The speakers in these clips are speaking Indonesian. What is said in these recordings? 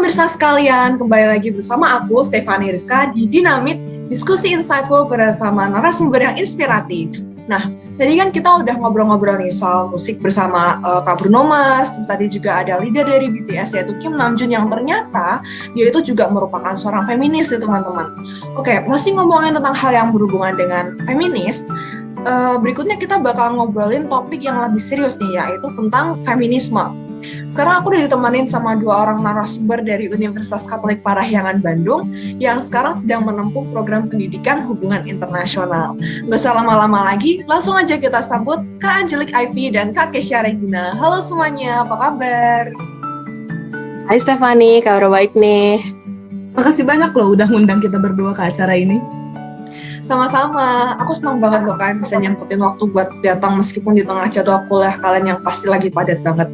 pemirsa sekalian, kembali lagi bersama aku, Stefani Rizka, di Dinamit, diskusi insightful bersama narasumber yang inspiratif. Nah, tadi kan kita udah ngobrol-ngobrol nih soal musik bersama Kak Bruno Mars, terus tadi juga ada leader dari BTS yaitu Kim Namjoon yang ternyata dia itu juga merupakan seorang feminis nih teman-teman. Oke, masih ngomongin tentang hal yang berhubungan dengan feminis, berikutnya kita bakal ngobrolin topik yang lebih serius nih, yaitu tentang feminisme. Sekarang aku udah ditemenin sama dua orang narasumber dari Universitas Katolik Parahyangan Bandung yang sekarang sedang menempuh program pendidikan hubungan internasional. Nggak usah lama-lama lagi, langsung aja kita sambut Kak Angelique Ivy dan Kak Kesha Regina. Halo semuanya, apa kabar? Hai Stefani, kabar baik nih. Makasih banyak loh udah ngundang kita berdua ke acara ini. Sama-sama, aku senang banget loh kan bisa nyempetin waktu buat datang meskipun di tengah jadwal kuliah kalian yang pasti lagi padat banget.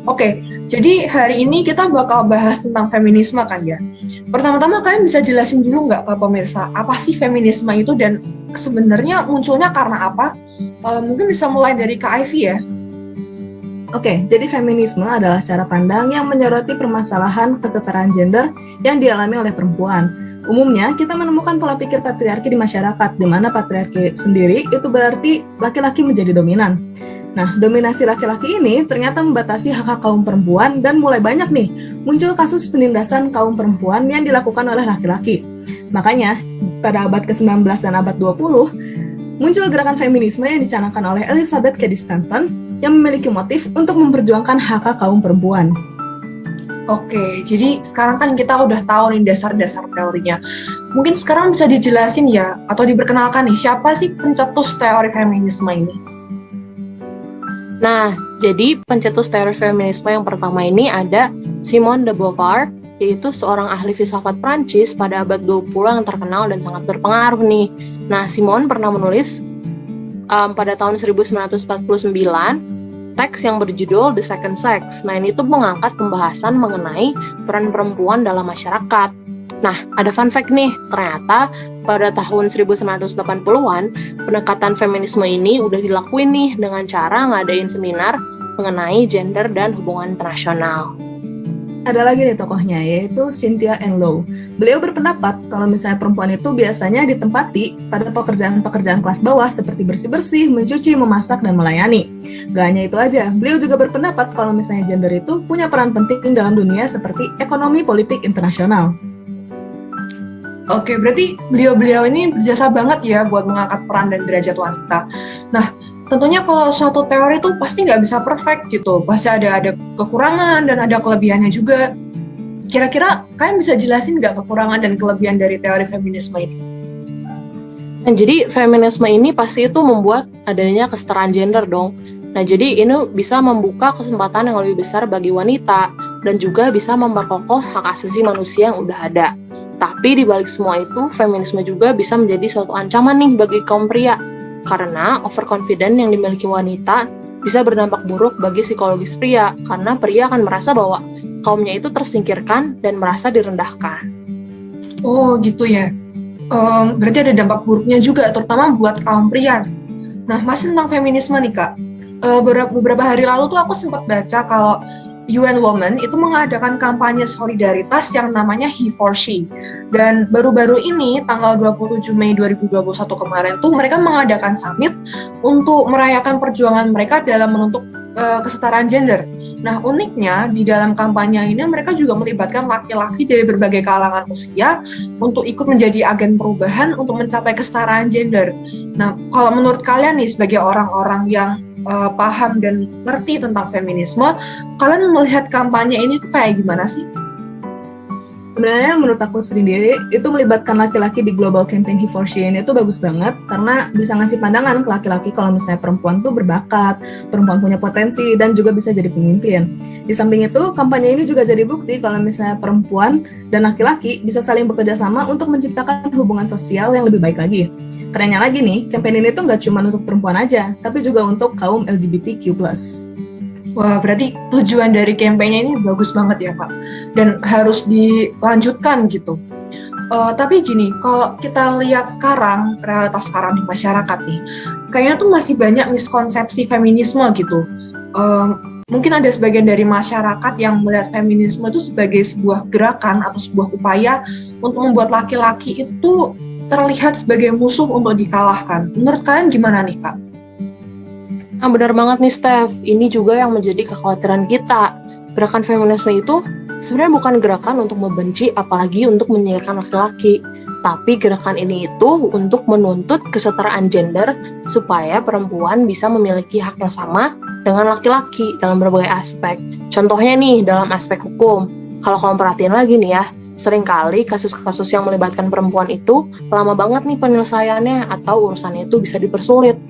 Oke, jadi hari ini kita bakal bahas tentang feminisme kan ya. Pertama-tama kalian bisa jelasin dulu nggak ke pemirsa, apa sih feminisme itu dan sebenarnya munculnya karena apa? Mungkin bisa mulai dari Kak Ivy ya. Oke, jadi feminisme adalah cara pandang yang menyoroti permasalahan kesetaraan gender yang dialami oleh perempuan. Umumnya, kita menemukan pola pikir patriarki di masyarakat, di mana patriarki sendiri itu berarti laki-laki menjadi dominan. Nah, dominasi laki-laki ini ternyata membatasi hak-hak kaum perempuan dan mulai banyak nih muncul kasus penindasan kaum perempuan yang dilakukan oleh laki-laki. Makanya, pada abad ke-19 dan abad 20, muncul gerakan feminisme yang dicanangkan oleh Elizabeth Cady Stanton yang memiliki motif untuk memperjuangkan hak-hak kaum perempuan. Oke, jadi sekarang kan kita udah tahu nih dasar-dasar teorinya. Mungkin sekarang bisa dijelasin ya, atau diperkenalkan nih, siapa sih pencetus teori feminisme ini? Nah, jadi pencetus teori feminisme yang pertama ini ada Simone de Beauvoir, yaitu seorang ahli filsafat Prancis pada abad 20 yang terkenal dan sangat berpengaruh nih. Nah, Simone pernah menulis pada tahun 1949 teks yang berjudul The Second Sex. Nah, ini tuh mengangkat pembahasan mengenai peran perempuan dalam masyarakat. Nah, ada fun fact nih, ternyata pada tahun 1980-an, pendekatan feminisme ini udah dilakuin nih dengan cara ngadain seminar mengenai gender dan hubungan internasional. Ada lagi nih tokohnya, yaitu Cynthia Enloe. Beliau berpendapat kalau misalnya perempuan itu biasanya ditempati pada pekerjaan-pekerjaan kelas bawah seperti bersih-bersih, mencuci, memasak, dan melayani. Gak hanya itu aja, beliau juga berpendapat kalau misalnya gender itu punya peran penting dalam dunia seperti ekonomi politik internasional. Oke, berarti beliau-beliau ini berjasa banget ya buat mengangkat peran dan derajat wanita. Nah, tentunya kalau suatu teori itu pasti nggak bisa perfect gitu, pasti ada kekurangan dan ada kelebihannya juga. Kira-kira kalian bisa jelasin nggak kekurangan dan kelebihan dari teori feminisme ini? Nah, jadi feminisme ini pasti itu membuat adanya kesetaraan gender dong. Nah, jadi ini bisa membuka kesempatan yang lebih besar bagi wanita dan juga bisa memperkokoh hak asasi manusia yang udah ada. Tapi di balik semua itu, feminisme juga bisa menjadi suatu ancaman nih bagi kaum pria. Karena overconfident yang dimiliki wanita bisa berdampak buruk bagi psikologis pria, karena pria akan merasa bahwa kaumnya itu tersingkirkan dan merasa direndahkan. Oh gitu ya, berarti ada dampak buruknya juga, terutama buat kaum pria. Nah, masih tentang feminisme nih Kak, beberapa hari lalu tuh aku sempat baca kalau UN Women itu mengadakan kampanye solidaritas yang namanya He for She. Dan baru-baru ini, tanggal 27 Mei 2021 kemarin tuh mereka mengadakan summit untuk merayakan perjuangan mereka dalam menuntut kesetaraan gender. Nah, uniknya di dalam kampanye ini mereka juga melibatkan laki-laki dari berbagai kalangan usia untuk ikut menjadi agen perubahan untuk mencapai kesetaraan gender. Nah, kalau menurut kalian nih sebagai orang-orang yang paham dan ngerti tentang feminisme, kalian melihat kampanye ini tuh kayak gimana sih? Sebenarnya menurut aku sendiri, itu melibatkan laki-laki di Global Campaign He for She ini itu bagus banget, karena bisa ngasih pandangan ke laki-laki kalau misalnya perempuan tuh berbakat, perempuan punya potensi, dan juga bisa jadi pemimpin. Di samping itu, kampanye ini juga jadi bukti kalau misalnya perempuan dan laki-laki bisa saling bekerja sama untuk menciptakan hubungan sosial yang lebih baik lagi. Kerennya lagi nih, campaign ini tuh nggak cuma untuk perempuan aja, tapi juga untuk kaum LGBTQ+. Wah, berarti tujuan dari kampanye ini bagus banget ya, Pak. Dan harus dilanjutkan gitu. Tapi gini, kalau kita lihat sekarang, realitas sekarang di masyarakat nih, kayaknya tuh masih banyak miskonsepsi feminisme gitu. mungkin ada sebagian dari masyarakat yang melihat feminisme itu sebagai sebuah gerakan atau sebuah upaya untuk membuat laki-laki itu terlihat sebagai musuh untuk dikalahkan. Menurut kalian gimana nih, Kak? Nah, benar banget nih, Steph. Ini juga yang menjadi kekhawatiran kita. Gerakan feminisme itu sebenarnya bukan gerakan untuk membenci, apalagi untuk menyingkirkan laki-laki. Tapi gerakan ini itu untuk menuntut kesetaraan gender supaya perempuan bisa memiliki hak yang sama dengan laki-laki dalam berbagai aspek. Contohnya nih, dalam aspek hukum. Kalau kamu perhatiin lagi nih ya, seringkali kasus-kasus yang melibatkan perempuan itu lama banget nih penyelesaiannya atau urusannya itu bisa dipersulit.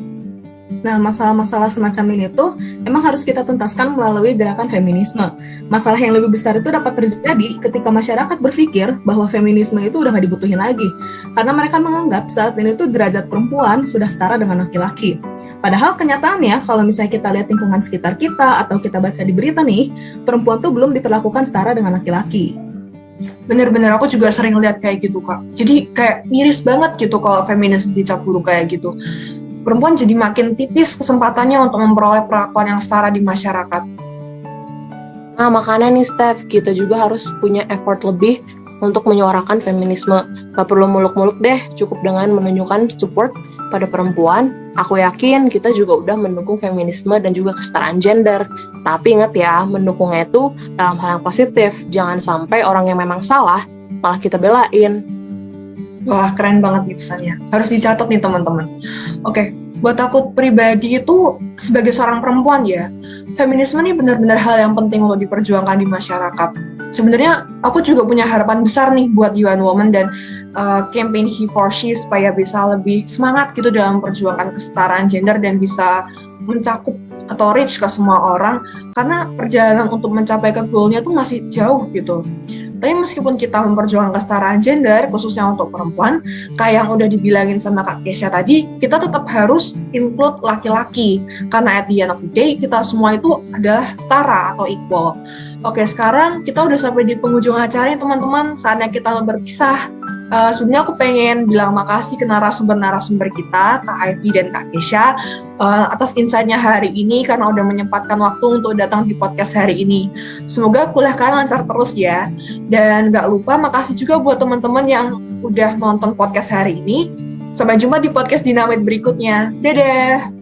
Nah, masalah-masalah semacam ini tuh emang harus kita tuntaskan melalui gerakan feminisme. Masalah yang lebih besar itu dapat terjadi ketika masyarakat berpikir bahwa feminisme itu udah gak dibutuhin lagi. Karena mereka menganggap saat ini tuh derajat perempuan sudah setara dengan laki-laki. Padahal kenyataannya kalau misalnya kita lihat lingkungan sekitar kita atau kita baca di berita nih, perempuan tuh belum diperlakukan setara dengan laki-laki. Bener-bener aku juga sering lihat kayak gitu, Kak. Jadi kayak miris banget gitu kalau feminisme dicap buruk kayak gitu. Perempuan jadi makin tipis kesempatannya untuk memperoleh perlakuan yang setara di masyarakat. Nah, makanya nih Steph, kita juga harus punya effort lebih untuk menyuarakan feminisme. Gak perlu muluk-muluk deh, cukup dengan menunjukkan support pada perempuan. Aku yakin kita juga udah mendukung feminisme dan juga kesetaraan gender. Tapi ingat ya, mendukungnya itu dalam hal yang positif. Jangan sampai orang yang memang salah, malah kita belain. Wah, keren banget nih pesannya. Harus dicatat nih teman-teman. Oke, buat aku pribadi itu sebagai seorang perempuan ya, feminisme ini benar-benar hal yang penting untuk diperjuangkan di masyarakat. Sebenarnya aku juga punya harapan besar nih buat UN Women dan campaign He for She supaya bisa lebih semangat gitu dalam perjuangan kesetaraan gender dan bisa mencakup atau reach ke semua orang, karena perjalanan untuk mencapai ke goalnya tuh masih jauh gitu. Tapi meskipun kita memperjuangkan kesetaraan gender, khususnya untuk perempuan, kayak yang udah dibilangin sama Kak Kesha tadi, kita tetap harus include laki-laki. Karena at the end of the day, kita semua itu adalah setara atau equal. Oke, sekarang kita udah sampai di penghujung acara ya teman-teman, saatnya kita berpisah. Sebenarnya aku pengen bilang makasih ke narasumber-narasumber kita, Kak Ivy dan Kak Kesha, atas insight-nya hari ini karena udah menyempatkan waktu untuk datang di podcast hari ini. Semoga kuliah kalian lancar terus ya. Dan gak lupa makasih juga buat teman-teman yang udah nonton podcast hari ini. Sampai jumpa di podcast Dinamit berikutnya. Dadah!